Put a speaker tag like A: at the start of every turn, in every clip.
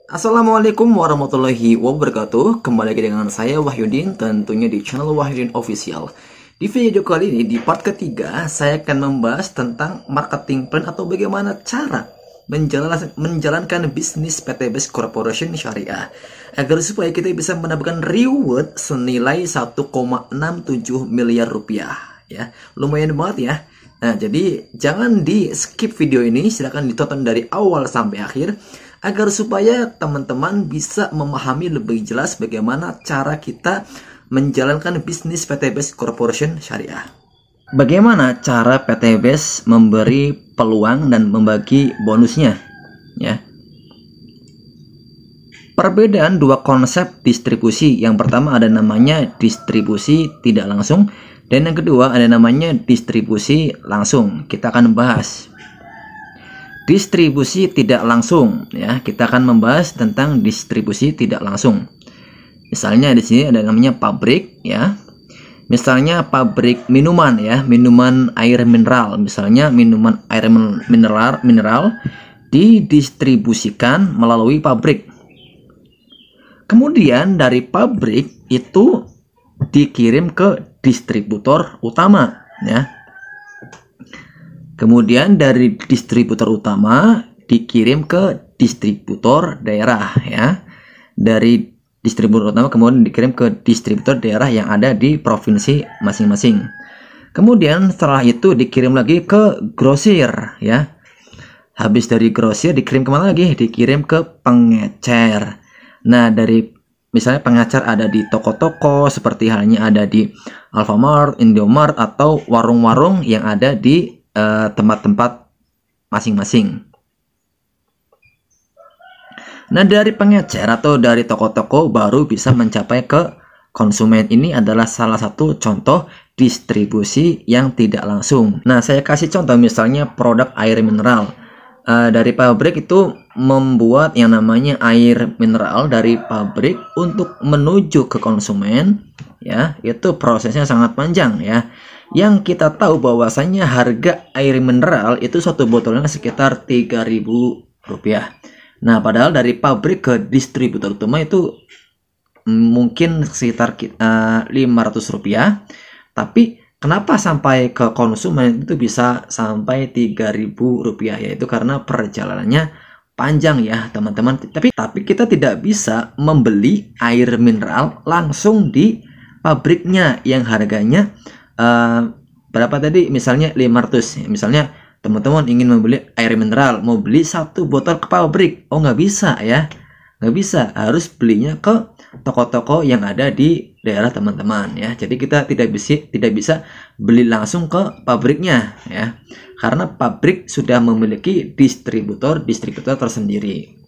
A: Assalamualaikum warahmatullahi wabarakatuh. Kembali lagi dengan saya Wahyudin, tentunya di channel Wahyudin Official. Di video kali ini, di part ketiga, saya akan membahas tentang marketing plan atau bagaimana cara menjalankan bisnis PT Best Corporation Syariah agar supaya kita bisa mendapatkan reward senilai 1,67 miliar rupiah. Ya, lumayan banget ya. Nah, jadi jangan di skip video ini, silahkan ditonton dari awal sampai akhir agar supaya teman-teman bisa memahami lebih jelas bagaimana cara kita menjalankan bisnis PT Best Corporation Syariah. Bagaimana cara PT Best memberi peluang dan membagi bonusnya, ya. Perbedaan dua konsep distribusi. Yang pertama ada namanya distribusi tidak langsung, dan yang kedua ada namanya distribusi langsung. Kita akan bahas distribusi tidak langsung, ya. Kita akan membahas tentang distribusi tidak langsung. Misalnya di sini ada namanya pabrik, ya. Misalnya pabrik minuman, ya, minuman air mineral. Misalnya minuman air mineral didistribusikan melalui pabrik. Kemudian dari pabrik itu dikirim ke distributor utama, ya. Kemudian dari distributor utama dikirim ke distributor daerah, ya. Dari distributor utama kemudian dikirim ke distributor daerah yang ada di provinsi masing-masing. Kemudian setelah itu dikirim lagi ke grosir, ya. Habis dari grosir dikirim kemana lagi? Dikirim ke pengecer. Nah, dari misalnya pengecer ada di toko-toko seperti halnya ada di Alfamart, Indomart, atau warung-warung yang ada di tempat-tempat masing-masing. Nah, dari pengecer atau dari toko-toko baru bisa mencapai ke konsumen. Ini adalah salah satu contoh distribusi yang tidak langsung. Nah, saya kasih contoh misalnya produk air mineral. Dari pabrik itu membuat yang namanya air mineral dari pabrik untuk menuju ke konsumen, ya, itu prosesnya sangat panjang, ya. Yang kita tahu bahwasanya harga air mineral itu satu botolnya sekitar 3.000 rupiah. Nah, padahal dari pabrik ke distributor utama itu mungkin sekitar 500 rupiah. Tapi kenapa sampai ke konsumen itu bisa sampai 3.000 rupiah? Yaitu karena perjalanannya panjang, ya teman-teman. Tapi kita tidak bisa membeli air mineral langsung di pabriknya yang harganya berapa tadi, misalnya 500. Misalnya teman-teman ingin membeli air mineral, mau beli satu botol ke pabrik, nggak bisa, ya, nggak bisa, harus belinya ke toko-toko yang ada di daerah teman-teman, ya. Jadi kita tidak bisa beli langsung ke pabriknya, ya, karena pabrik sudah memiliki distributor tersendiri.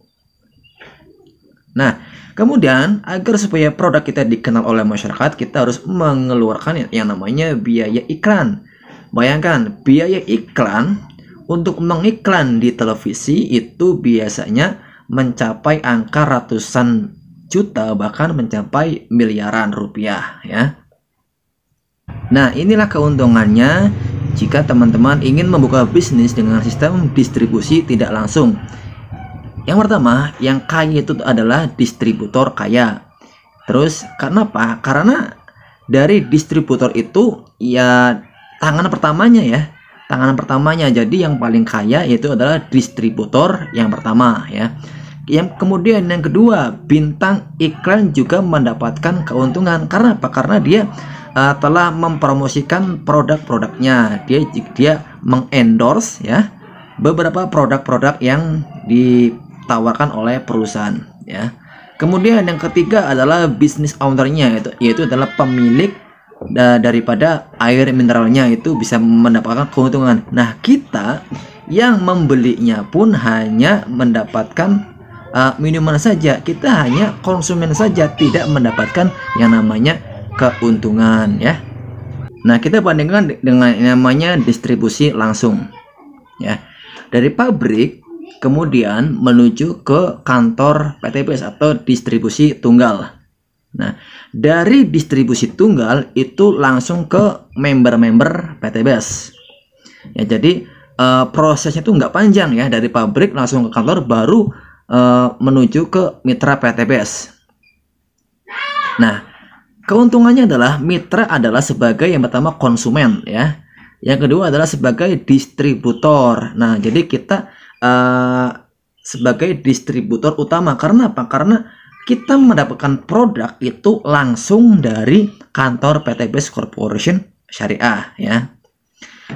A: Nah, kemudian agar supaya produk kita dikenal oleh masyarakat, kita harus mengeluarkan yang namanya biaya iklan. Bayangkan, biaya iklan untuk mengiklan di televisi itu biasanya mencapai angka ratusan juta, bahkan mencapai miliaran rupiah, ya. Nah, inilah keuntungannya jika teman-teman ingin membuka bisnis dengan sistem distribusi tidak langsung. Yang pertama, yang kaya itu adalah distributor kaya. Terus, kenapa? Karena dari distributor itu, ya, tangan pertamanya, ya. Tangan pertamanya, jadi yang paling kaya itu adalah distributor yang pertama, ya. Yang kemudian yang kedua, bintang iklan juga mendapatkan keuntungan. Karena apa? Karena dia telah mempromosikan produk-produknya. Dia mengendorse, ya, beberapa produk-produk yang ditawarkan oleh perusahaan, ya. Kemudian yang ketiga adalah bisnis ownernya, yaitu adalah pemilik daripada air mineralnya, itu bisa mendapatkan keuntungan. Nah, kita yang membelinya pun hanya mendapatkan minuman saja, kita hanya konsumen saja, tidak mendapatkan yang namanya keuntungan, ya. Nah, kita bandingkan dengan yang namanya distribusi langsung, ya. Dari pabrik kemudian menuju ke kantor PT Best atau distribusi tunggal. Nah, dari distribusi tunggal itu langsung ke member-member PT Best. Ya, jadi prosesnya itu nggak panjang, ya. Dari pabrik langsung ke kantor, baru menuju ke mitra PTBS. Nah, keuntungannya adalah mitra adalah sebagai yang pertama konsumen ya. Yang kedua adalah sebagai distributor. Nah, jadi kita sebagai distributor utama. Karena apa? Karena kita mendapatkan produk itu langsung dari kantor PTBS Corporation Syariah ya.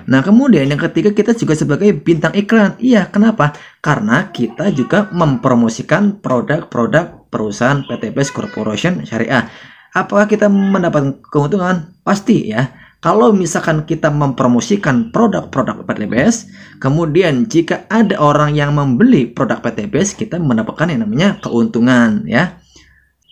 A: Nah, kemudian yang ketiga kita juga sebagai bintang iklan. Iya, kenapa? Karena kita juga mempromosikan produk-produk perusahaan PTBS Corporation Syariah. Apakah kita mendapatkan keuntungan? Pasti ya. Kalau misalkan kita mempromosikan produk-produk PTBS, kemudian jika ada orang yang membeli produk PTBS, kita mendapatkan yang namanya keuntungan ya.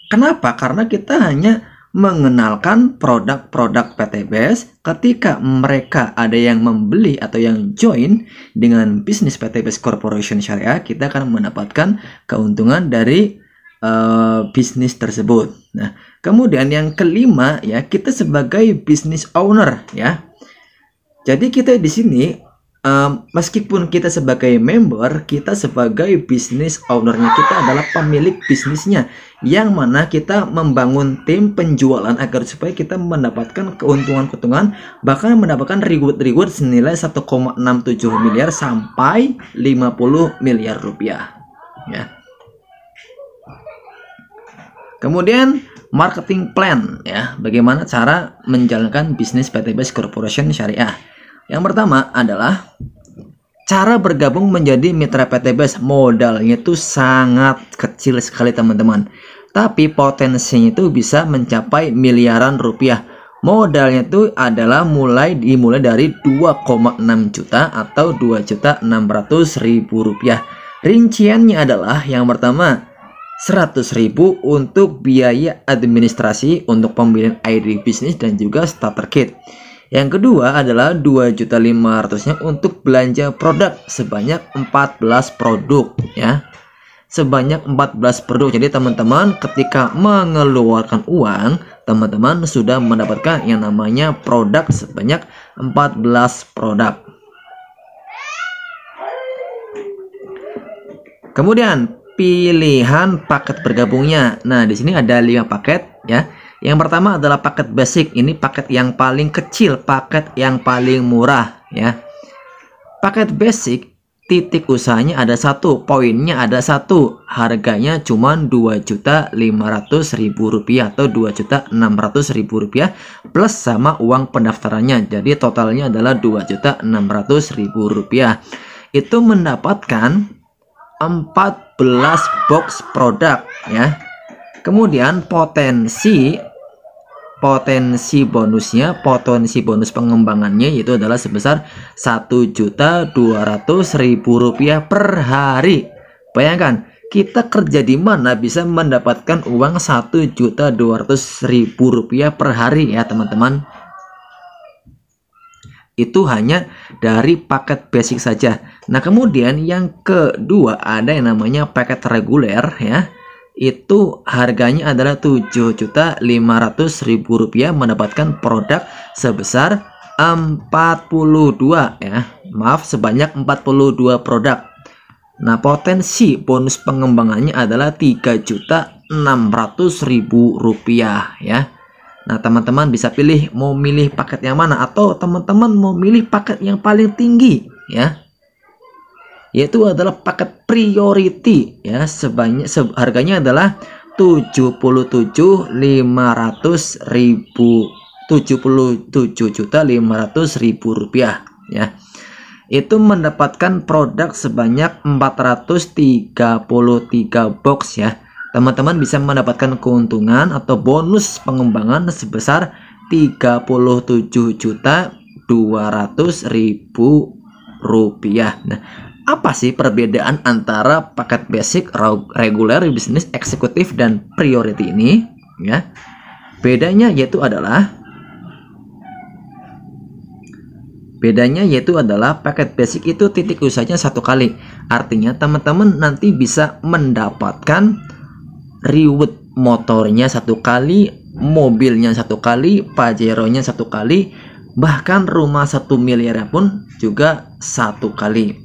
A: Kenapa? Karena kita hanya mengenalkan produk-produk PTBS. Ketika mereka ada yang membeli atau yang join dengan bisnis PTBS Corporation Syariah, kita akan mendapatkan keuntungan dari bisnis tersebut. Nah, kemudian yang kelima ya, kita sebagai business owner ya. Jadi kita di sini meskipun kita sebagai member, kita sebagai business ownernya, kita adalah pemilik bisnisnya, yang mana kita membangun tim penjualan agar supaya kita mendapatkan keuntungan-keuntungan, bahkan mendapatkan reward senilai 1,67 miliar sampai 50 miliar rupiah ya. Kemudian marketing plan ya, bagaimana cara menjalankan bisnis PTBS Corporation Syariah. Yang pertama adalah cara bergabung menjadi mitra PTBS. Modalnya itu sangat kecil sekali teman-teman, tapi potensinya itu bisa mencapai miliaran rupiah. Modalnya itu adalah dimulai dari 2,6 juta atau 2.600.000 rupiah. Rinciannya adalah yang pertama 100.000 untuk biaya administrasi untuk pembelian ID bisnis dan juga starter kit. Yang kedua adalah 2.500.000-nya untuk belanja produk sebanyak 14 produk ya. Sebanyak 14 produk. Jadi teman-teman ketika mengeluarkan uang, teman-teman sudah mendapatkan yang namanya produk sebanyak 14 produk. Kemudian pilihan paket bergabungnya. Nah, di sini ada 5 paket ya. Yang pertama adalah paket basic. Ini paket yang paling kecil, paket yang paling murah ya. Paket basic titik usahanya ada 1, poinnya ada 1, harganya cuma 2.500.000 rupiah atau 2.600.000 rupiah plus sama uang pendaftarannya. Jadi totalnya adalah 2.600.000 rupiah. Itu mendapatkan 14 box produk ya. Kemudian potensi bonusnya, potensi bonus pengembangannya itu adalah sebesar 1.200.000 rupiah per hari. Bayangkan kita kerja di mana bisa mendapatkan uang 1.200.000 rupiah per hari ya teman-teman. Itu hanya dari paket basic saja. Nah, kemudian yang kedua ada yang namanya paket reguler ya. Itu harganya adalah 7.500.000 rupiah, mendapatkan produk sebesar 42 ya. Maaf, sebanyak 42 produk. Nah, potensi bonus pengembangannya adalah 3.600.000 rupiah ya. Nah, teman-teman bisa pilih mau milih paket yang mana, atau teman-teman mau milih paket yang paling tinggi ya, yaitu adalah paket priority ya. Harganya adalah 77.500.000 rupiah ya. Itu mendapatkan produk sebanyak 433 box ya. Teman-teman bisa mendapatkan keuntungan atau bonus pengembangan sebesar 37.200.000 rupiah. Nah, apa sih perbedaan antara paket basic, regular, bisnis, eksekutif, dan priority ini ya? Bedanya yaitu adalah paket basic itu titik usahanya 1 kali. Artinya teman-teman nanti bisa mendapatkan reward motornya 1 kali, mobilnya 1 kali, Pajero-nya 1 kali, bahkan rumah 1 miliar pun juga 1 kali.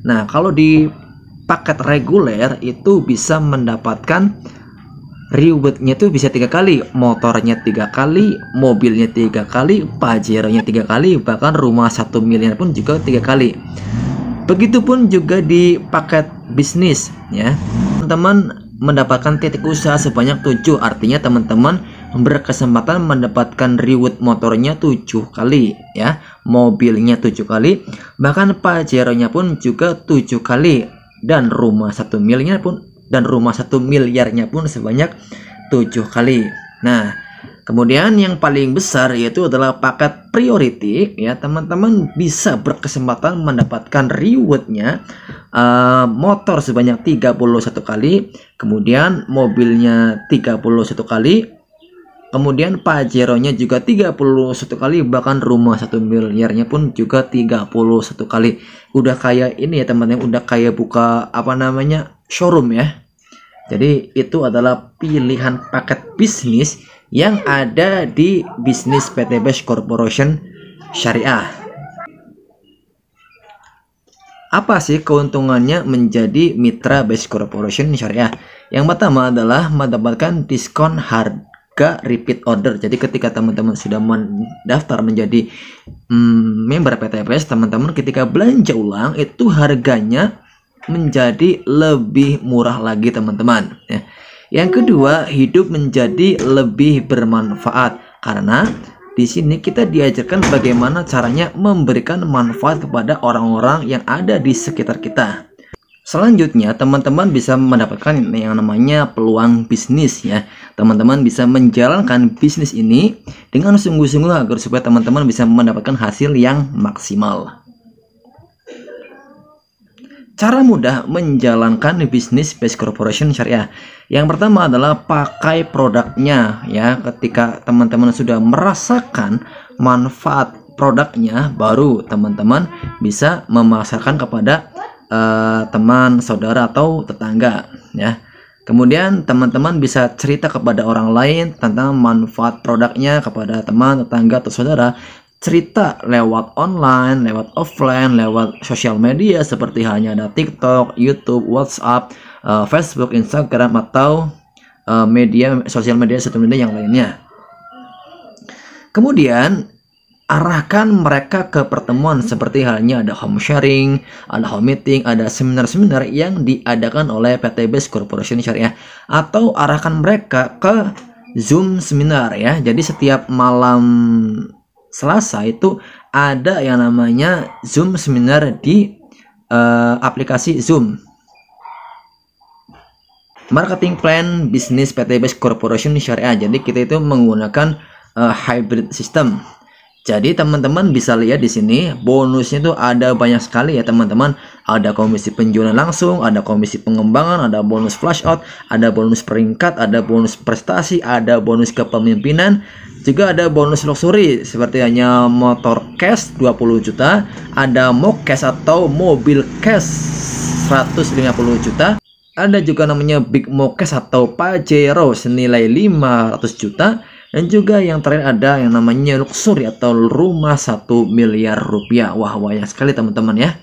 A: Nah, kalau di paket reguler itu bisa mendapatkan rewardnya tuh bisa 3 kali, motornya 3 kali, mobilnya 3 kali, Pajero-nya 3 kali, bahkan rumah 1 miliar pun juga 3 kali. Begitupun juga di paket bisnis ya. Teman-teman mendapatkan titik usaha sebanyak 7, artinya teman-teman berkesempatan mendapatkan reward motornya 7 kali ya, mobilnya 7 kali, bahkan Pajero-nya pun juga 7 kali, dan rumah 1 miliarnya pun sebanyak 7 kali. Nah, kemudian yang paling besar yaitu adalah paket priority ya. Teman-teman bisa berkesempatan mendapatkan rewardnya motor sebanyak 31 kali, kemudian mobilnya 31 kali, kemudian Pajero-nya juga 31 kali, bahkan rumah 1 miliarnya pun juga 31 kali. Udah kayak ini ya teman-teman, udah kayak buka apa namanya, showroom ya. Jadi itu adalah pilihan paket bisnis yang ada di bisnis PT Best Corporation Syariah. Apa sih keuntungannya menjadi mitra Best Corporation Syariah? Yang pertama adalah mendapatkan diskon harga repeat order. Jadi ketika teman-teman sudah mendaftar menjadi member PT Best, teman-teman ketika belanja ulang itu harganya menjadi lebih murah lagi teman-teman ya. Yang kedua, hidup menjadi lebih bermanfaat, karena di sini kita diajarkan bagaimana caranya memberikan manfaat kepada orang-orang yang ada di sekitar kita. Selanjutnya, teman-teman bisa mendapatkan yang namanya peluang bisnis ya. Teman-teman bisa menjalankan bisnis ini dengan sungguh-sungguh agar supaya teman-teman bisa mendapatkan hasil yang maksimal. Cara mudah menjalankan bisnis Best Corporation Syariah. Yang pertama adalah pakai produknya ya. Ketika teman-teman sudah merasakan manfaat produknya, baru teman-teman bisa memasarkan kepada teman, saudara atau tetangga ya. Kemudian teman-teman bisa cerita kepada orang lain tentang manfaat produknya kepada teman, tetangga atau saudara. Cerita lewat online, lewat offline, lewat sosial media seperti halnya ada TikTok, YouTube, WhatsApp, Facebook, Instagram, atau sosial media yang lainnya. Kemudian arahkan mereka ke pertemuan seperti halnya ada home sharing, ada home meeting, ada seminar-seminar yang diadakan oleh PT Best Corporation Syariah, atau arahkan mereka ke Zoom seminar ya. Jadi setiap malam Selasa itu ada yang namanya Zoom seminar di aplikasi Zoom. Marketing plan bisnis PT Best Corporation Syariah. Jadi kita itu menggunakan hybrid system. Jadi teman-teman bisa lihat di sini bonusnya itu ada banyak sekali ya teman-teman. Ada komisi penjualan langsung, ada komisi pengembangan, ada bonus flash out, ada bonus peringkat, ada bonus prestasi, ada bonus kepemimpinan, juga ada bonus luxury seperti hanya motor cash 20 juta, ada mock cash atau mobil cash 150 juta. Ada juga namanya big mock cash atau Pajero senilai 500 juta. Dan juga yang terakhir ada yang namanya luxury atau rumah 1 miliar rupiah. Wah, banyak sekali teman-teman ya.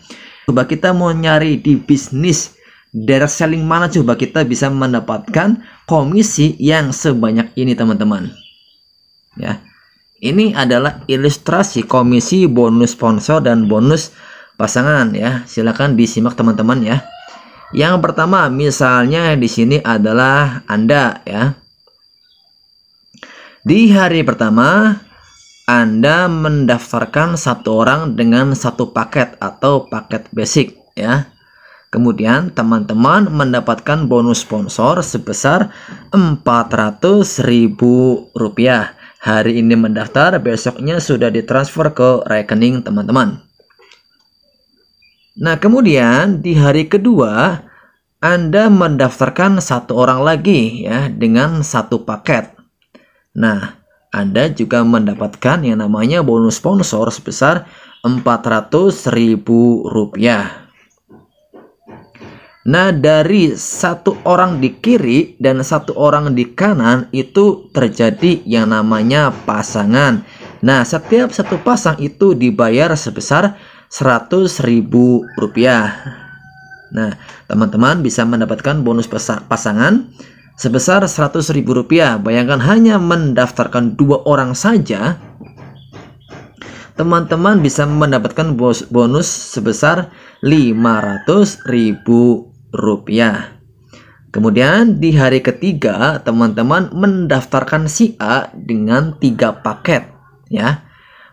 A: Coba kita mau nyari di bisnis direct selling mana, coba kita bisa mendapatkan komisi yang sebanyak ini teman-teman. Ya, ini adalah ilustrasi komisi bonus sponsor dan bonus pasangan ya. Silakan disimak teman-teman ya. Yang pertama misalnya di sini adalah Anda ya. Di hari pertama, Anda mendaftarkan satu orang dengan satu paket atau paket basic ya. Kemudian teman-teman mendapatkan bonus sponsor sebesar Rp400.000. Hari ini mendaftar, besoknya sudah ditransfer ke rekening teman-teman. Nah, kemudian di hari kedua, Anda mendaftarkan satu orang lagi ya dengan satu paket. Nah, Anda juga mendapatkan yang namanya bonus sponsor sebesar Rp400.000. Nah, dari satu orang di kiri dan satu orang di kanan itu terjadi yang namanya pasangan. Nah, setiap satu pasang itu dibayar sebesar Rp100.000. Nah, teman-teman bisa mendapatkan bonus pasangan sebesar Rp100.000. Bayangkan hanya mendaftarkan 2 orang saja, teman-teman bisa mendapatkan bonus sebesar Rp500.000. Kemudian di hari ketiga, teman-teman mendaftarkan si A dengan 3 paket, ya.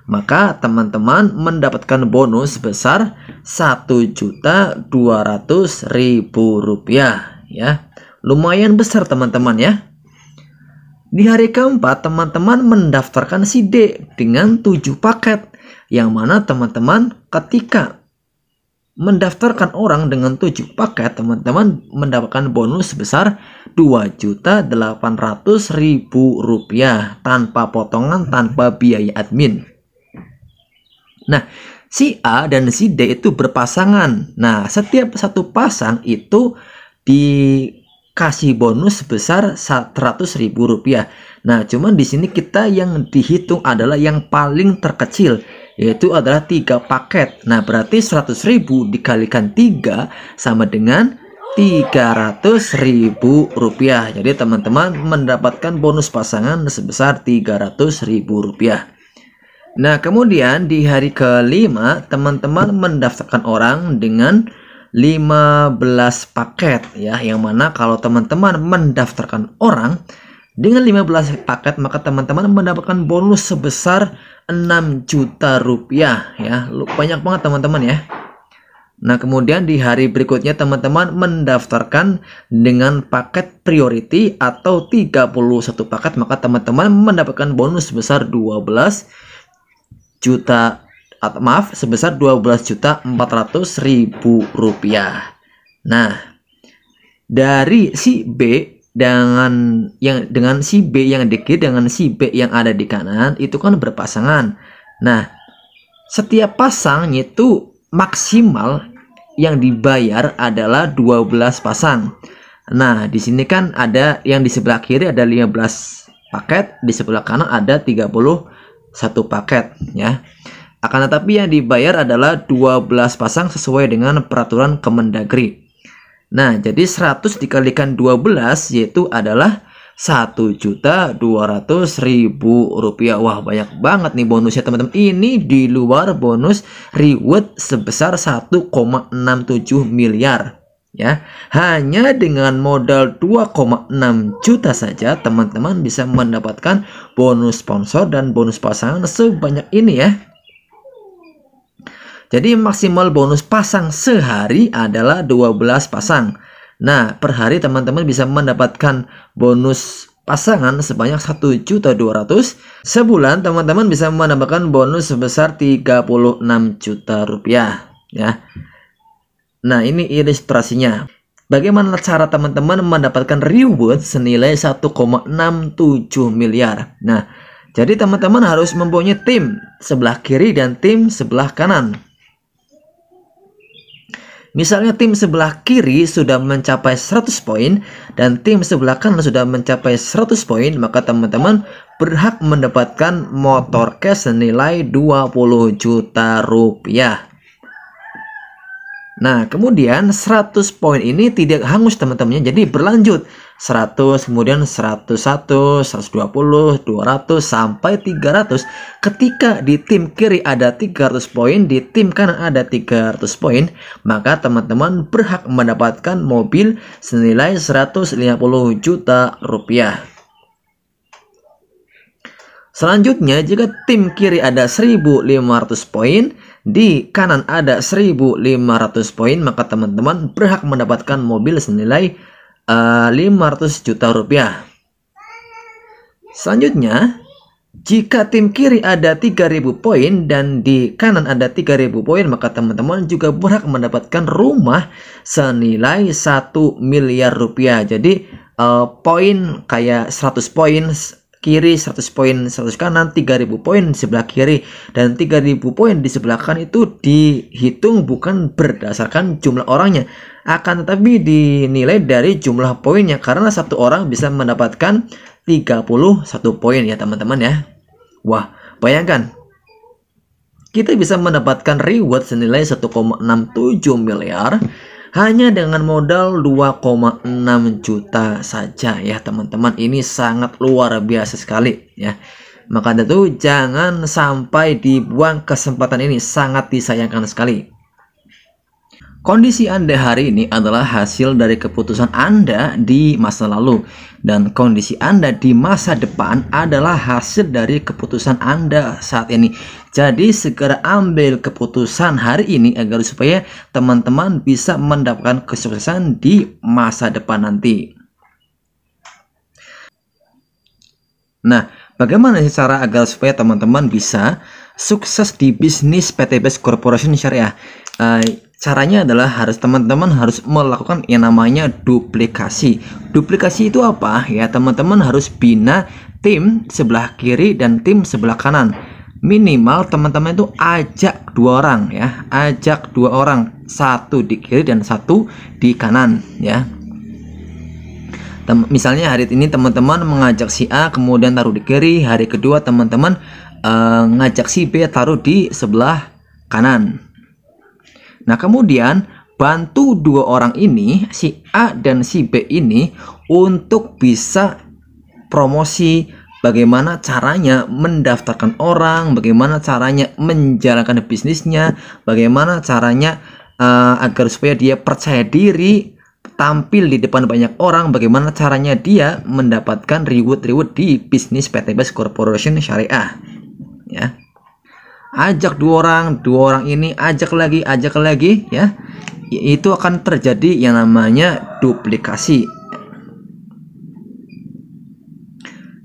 A: Maka teman-teman mendapatkan bonus sebesar Rp1.200.000, ya. Lumayan besar teman-teman ya. Di hari keempat, teman-teman mendaftarkan si D dengan 7 paket, yang mana teman-teman ketika mendaftarkan orang dengan 7 paket, teman-teman mendapatkan bonus sebesar Rp2.800.000 tanpa potongan, tanpa biaya admin. Nah, si A dan si D itu berpasangan. Nah, setiap satu pasang itu dikasih bonus sebesar Rp100.000. Nah, cuman di sini kita yang dihitung adalah yang paling terkecil, yaitu adalah 3 paket. Nah, berarti 100.000 dikalikan 3 sama dengan Rp300.000. Jadi teman-teman mendapatkan bonus pasangan sebesar Rp300.000. Nah, kemudian di hari kelima, teman-teman mendaftarkan orang dengan 15 paket, ya. Yang mana kalau teman-teman mendaftarkan orang dengan 15 paket, maka teman-teman mendapatkan bonus sebesar Rp6 juta, ya. Banyak banget teman-teman ya. Nah, kemudian di hari berikutnya teman-teman mendaftarkan dengan paket priority atau 31 paket, maka teman-teman mendapatkan bonus sebesar 12 juta, atau maaf, sebesar Rp12.400.000. Nah, dari si B dengan si B yang di kiri dengan si B yang ada di kanan itu kan berpasangan. Nah, setiap pasang itu maksimal yang dibayar adalah 12 pasang. Nah, di sini kan ada yang di sebelah kiri ada 15 paket, di sebelah kanan ada 31 paket, ya. Akan tetapi yang dibayar adalah 12 pasang sesuai dengan peraturan Kemendagri. Nah, jadi 100 dikalikan 12 yaitu adalah Rp1.200.000. Wah, banyak banget nih bonusnya teman-teman. Ini di luar bonus reward sebesar 1,67 miliar. Ya, hanya dengan modal 2,6 juta saja teman-teman bisa mendapatkan bonus sponsor dan bonus pasangan sebanyak ini, ya. Jadi maksimal bonus pasang sehari adalah 12 pasang. Nah, per hari teman-teman bisa mendapatkan bonus pasangan sebanyak 1.200.000. Sebulan teman-teman bisa mendapatkan bonus sebesar Rp36 juta, ya. Nah, ini ilustrasinya. Bagaimana cara teman-teman mendapatkan reward senilai 1,67 miliar. Nah, jadi teman-teman harus mempunyai tim sebelah kiri dan tim sebelah kanan. Misalnya tim sebelah kiri sudah mencapai 100 poin dan tim sebelah kanan sudah mencapai 100 poin, maka teman-teman berhak mendapatkan motor cash senilai 20 juta rupiah. Nah, kemudian 100 poin ini tidak hangus teman-teman, jadi berlanjut 100, kemudian 101, 120, 200 sampai 300. Ketika di tim kiri ada 300 poin, di tim kanan ada 300 poin, maka teman-teman berhak mendapatkan mobil senilai 150 juta rupiah. Selanjutnya, jika tim kiri ada 1.500 poin, di kanan ada 1.500 poin, maka teman-teman berhak mendapatkan mobil senilai 500 juta rupiah. Selanjutnya, jika tim kiri ada 3.000 poin dan di kanan ada 3.000 poin, maka teman-teman juga berhak mendapatkan rumah senilai 1 miliar rupiah. Jadi poin kayak 100 poin kiri, 100 poin 100 kanan, 3.000 poin di sebelah kiri dan 3.000 poin di sebelah kanan itu dihitung bukan berdasarkan jumlah orangnya, akan tetapi dinilai dari jumlah poinnya, karena satu orang bisa mendapatkan 31 poin, ya teman-teman ya. Wah, bayangkan kita bisa mendapatkan reward senilai 1,67 miliar hanya dengan modal 2,6 juta saja ya teman-teman. Ini sangat luar biasa sekali ya. Maka tentu jangan sampai dibuang kesempatan ini, sangat disayangkan sekali. Kondisi Anda hari ini adalah hasil dari keputusan Anda di masa lalu, dan kondisi Anda di masa depan adalah hasil dari keputusan Anda saat ini. Jadi segera ambil keputusan hari ini agar supaya teman-teman bisa mendapatkan kesuksesan di masa depan nanti. Nah, bagaimana cara agar supaya teman-teman bisa sukses di bisnis PT Best Corporation Syariah? Caranya adalah teman-teman harus melakukan yang namanya duplikasi. Duplikasi itu apa? Ya, teman-teman harus bina tim sebelah kiri dan tim sebelah kanan. Minimal teman-teman itu ajak 2 orang ya, ajak 2 orang, 1 di kiri dan 1 di kanan ya. Misalnya hari ini teman-teman mengajak si A kemudian taruh di kiri, hari kedua teman-teman ngajak si B taruh di sebelah kanan. Nah, kemudian bantu 2 orang ini, si A dan si B ini, untuk bisa promosi, bagaimana caranya mendaftarkan orang, bagaimana caranya menjalankan bisnisnya, bagaimana caranya agar supaya dia percaya diri, tampil di depan banyak orang, bagaimana caranya dia mendapatkan reward di bisnis PT Best Corporation Syariah ya. Ajak 2 orang ini ajak lagi ya. Itu akan terjadi yang namanya duplikasi.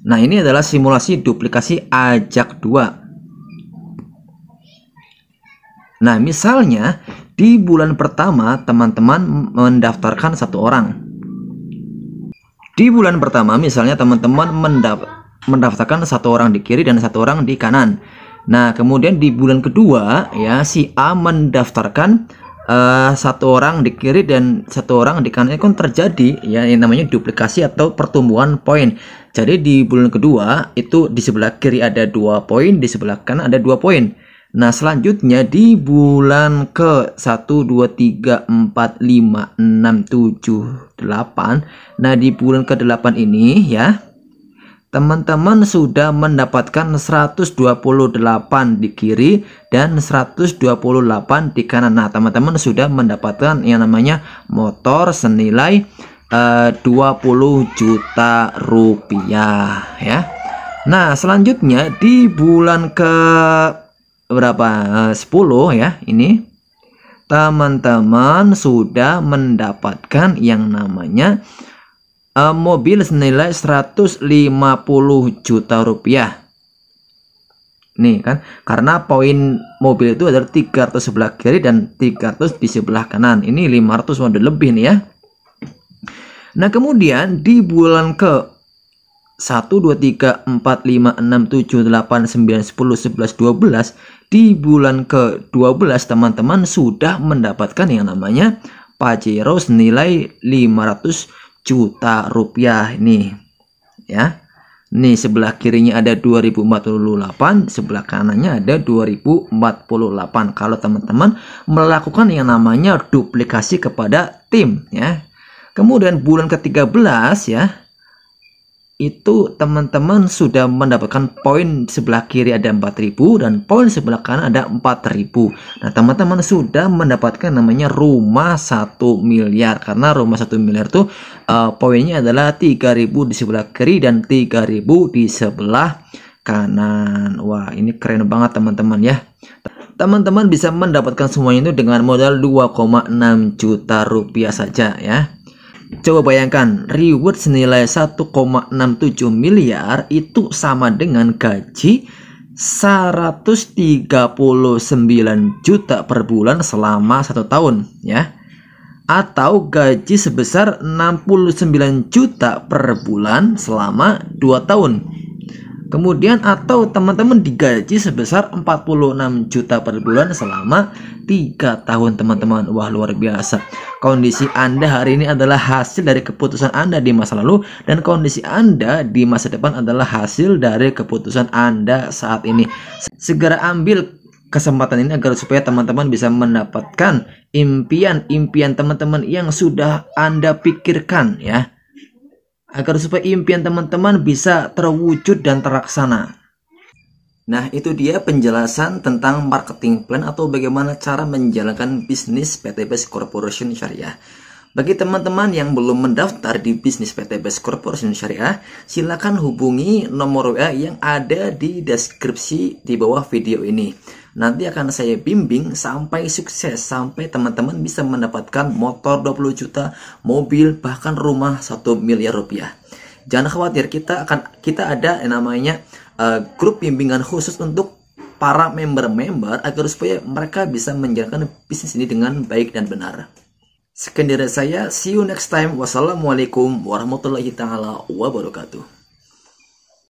A: Nah, ini adalah simulasi duplikasi ajak 2. Nah, misalnya di bulan pertama teman-teman mendaftarkan 1 orang. Di bulan pertama misalnya teman-teman mendaftarkan 1 orang di kiri dan 1 orang di kanan. Nah, kemudian di bulan kedua ya, si A mendaftarkan 1 orang di kiri dan 1 orang di kanan. Itu kan terjadi ya yang namanya duplikasi atau pertumbuhan poin. Jadi di bulan kedua itu di sebelah kiri ada 2 poin, di sebelah kanan ada 2 poin. Nah, selanjutnya di bulan ke 1, 2, 3, 4, 5, 6, 7, 8. Nah, di bulan ke-8 ini ya, teman-teman sudah mendapatkan 128 di kiri dan 128 di kanan. Nah, teman-teman sudah mendapatkan yang namanya motor senilai 20 juta rupiah ya. Nah, selanjutnya di bulan ke berapa? 10 ya, ini teman-teman sudah mendapatkan yang namanya mobil senilai 150 juta rupiah. Nih kan, karena poin mobil itu adalah 300 sebelah kiri dan 300 di sebelah kanan. Ini 500 watt lebih nih ya. Nah, kemudian di bulan ke 1, 2, 3, 4, 5, 6, 7, 8, 9, 10, 11, 12. Di bulan ke-12 teman-teman sudah mendapatkan yang namanya Pajero senilai 500 juta rupiah ini ya. Nih sebelah kirinya ada 2048, sebelah kanannya ada 2048. Kalau teman-teman melakukan yang namanya duplikasi kepada tim ya. Kemudian bulan ke-13 ya, itu teman-teman sudah mendapatkan poin sebelah kiri ada 4000 dan poin sebelah kanan ada 4000. Nah, teman-teman sudah mendapatkan namanya rumah 1 miliar, karena rumah 1 miliar tuh poinnya adalah 3000 di sebelah kiri dan 3000 di sebelah kanan. Wah, ini keren banget teman-teman ya. Teman-teman bisa mendapatkan semuanya itu dengan modal 2,6 juta rupiah saja ya. Coba bayangkan, reward senilai 1,67 miliar itu sama dengan gaji 139 juta per bulan selama 1 tahun ya. Atau gaji sebesar 69 juta per bulan selama 2 tahun. Kemudian atau teman-teman digaji sebesar 46 juta per bulan selama 3 tahun teman-teman. Wah, luar biasa. Kondisi Anda hari ini adalah hasil dari keputusan Anda di masa lalu, dan kondisi Anda di masa depan adalah hasil dari keputusan Anda saat ini. Segera ambil kesempatan ini agar supaya teman-teman bisa mendapatkan impian-impian teman-teman yang sudah Anda pikirkan ya. Agar supaya impian teman-teman bisa terwujud dan terlaksana. Nah, itu dia penjelasan tentang marketing plan atau bagaimana cara menjalankan bisnis PT Best Corporation Syariah. Bagi teman-teman yang belum mendaftar di bisnis PT Best Corporation Syariah, silakan hubungi nomor WA yang ada di deskripsi di bawah video ini. Nanti akan saya bimbing sampai sukses, sampai teman-teman bisa mendapatkan motor 20 juta, mobil, bahkan rumah 1 miliar rupiah. Jangan khawatir, kita ada yang namanya grup bimbingan khusus untuk para member-member agar supaya mereka bisa menjalankan bisnis ini dengan baik dan benar. Sekian dari saya, see you next time. Wassalamualaikum warahmatullahi taala wabarakatuh.